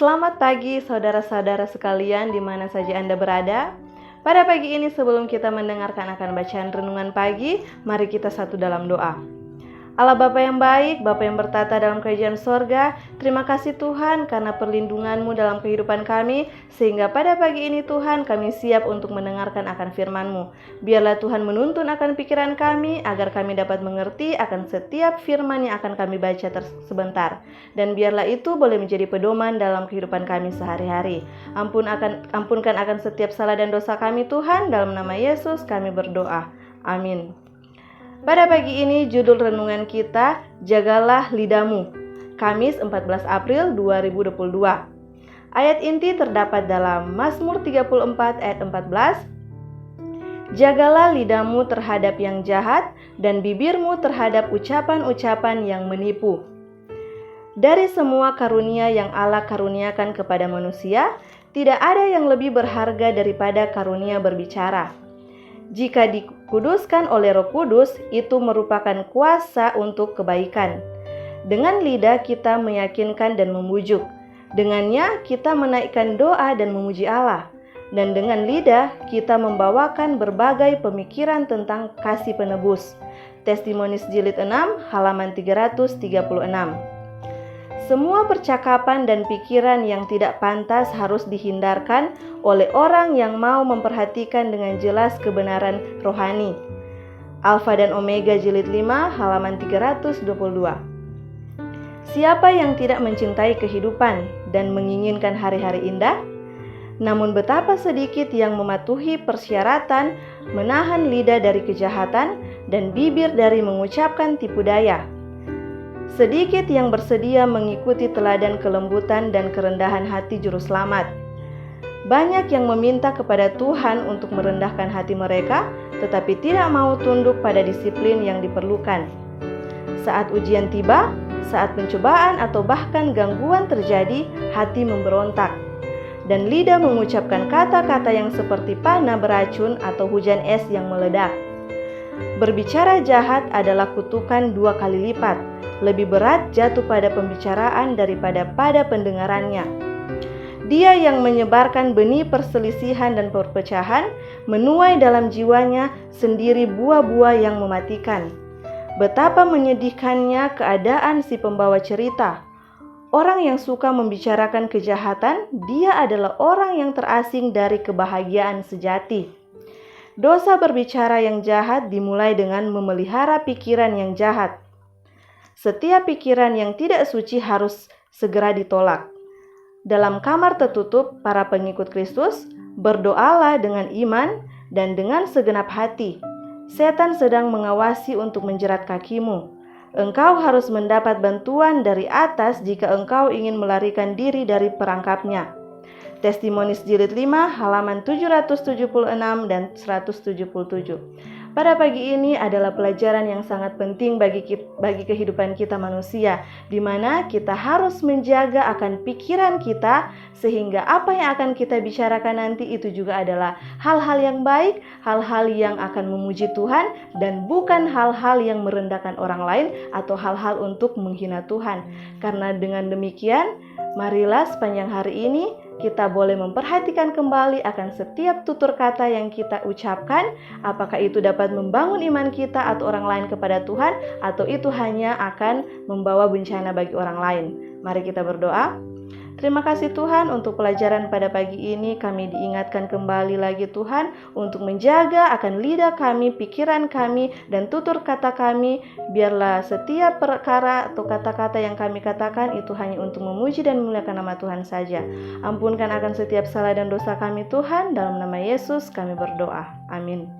Selamat pagi saudara-saudara sekalian di mana saja Anda berada. Pada pagi ini sebelum kita mendengarkan akan bacaan renungan pagi, mari kita satu dalam doa. Allah Bapa yang baik, Bapa yang bertata dalam kerajaan sorga, terima kasih Tuhan karena perlindungan-Mu dalam kehidupan kami, sehingga pada pagi ini Tuhan kami siap untuk mendengarkan akan firman-Mu. Biarlah Tuhan menuntun akan pikiran kami, agar kami dapat mengerti akan setiap firman yang akan kami baca sebentar. Dan biarlah itu boleh menjadi pedoman dalam kehidupan kami sehari-hari. Ampunkan akan setiap salah dan dosa kami Tuhan, dalam nama Yesus kami berdoa. Amin. Pada pagi ini judul renungan kita, Jagalah Lidahmu, Kamis 14 April 2022. Ayat inti terdapat dalam Mazmur 34 ayat 14. Jagalah lidahmu terhadap yang jahat dan bibirmu terhadap ucapan-ucapan yang menipu. Dari semua karunia yang Allah karuniakan kepada manusia, tidak ada yang lebih berharga daripada karunia berbicara. Jika dikuduskan oleh Roh Kudus, itu merupakan kuasa untuk kebaikan. Dengan lidah kita meyakinkan dan memujuk. Dengannya kita menaikkan doa dan memuji Allah. Dan dengan lidah kita membawakan berbagai pemikiran tentang kasih penebus. Testimonies jilid 6 halaman 336. Semua percakapan dan pikiran yang tidak pantas harus dihindarkan oleh orang yang mau memperhatikan dengan jelas kebenaran rohani. Alfa dan Omega jilid 5 halaman 322. Siapa yang tidak mencintai kehidupan dan menginginkan hari-hari indah? Namun betapa sedikit yang mematuhi persyaratan, menahan lidah dari kejahatan dan bibir dari mengucapkan tipu daya. Sedikit yang bersedia mengikuti teladan kelembutan dan kerendahan hati juru selamat. Banyak yang meminta kepada Tuhan untuk merendahkan hati mereka, tetapi tidak mau tunduk pada disiplin yang diperlukan. Saat ujian tiba, saat pencobaan atau bahkan gangguan terjadi, hati memberontak. Dan lidah mengucapkan kata-kata yang seperti panah beracun atau hujan es yang meledak. Berbicara jahat adalah kutukan 2 kali lipat. Lebih berat jatuh pada pembicaraan daripada pada pendengarannya. Dia yang menyebarkan benih perselisihan dan perpecahan, menuai dalam jiwanya sendiri buah-buah yang mematikan. Betapa menyedihkannya keadaan si pembawa cerita. Orang yang suka membicarakan kejahatan, dia adalah orang yang terasing dari kebahagiaan sejati. Dosa berbicara yang jahat dimulai dengan memelihara pikiran yang jahat. Setiap pikiran yang tidak suci harus segera ditolak. Dalam kamar tertutup para pengikut Kristus, berdoalah dengan iman dan dengan segenap hati. Setan sedang mengawasi untuk menjerat kakimu. Engkau harus mendapat bantuan dari atas jika engkau ingin melarikan diri dari perangkapnya. Testimonies jilid 5 halaman 776 dan 177. Pada pagi ini adalah pelajaran yang sangat penting bagi kehidupan kita manusia, di mana kita harus menjaga akan pikiran kita, sehingga apa yang akan kita bicarakan nanti itu juga adalah hal-hal yang baik, hal-hal yang akan memuji Tuhan, dan bukan hal-hal yang merendahkan orang lain atau hal-hal untuk menghina Tuhan. Karena dengan demikian, marilah sepanjang hari ini kita boleh memperhatikan kembali akan setiap tutur kata yang kita ucapkan, apakah itu dapat membangun iman kita atau orang lain kepada Tuhan, atau itu hanya akan membawa bencana bagi orang lain. Mari kita berdoa. Terima kasih Tuhan untuk pelajaran pada pagi ini. Kami diingatkan kembali lagi Tuhan untuk menjaga akan lidah kami, pikiran kami, dan tutur kata kami. Biarlah setiap perkara atau kata-kata yang kami katakan itu hanya untuk memuji dan memuliakan nama Tuhan saja. Ampunkan akan setiap salah dan dosa kami Tuhan. Dalam nama Yesus kami berdoa. Amin.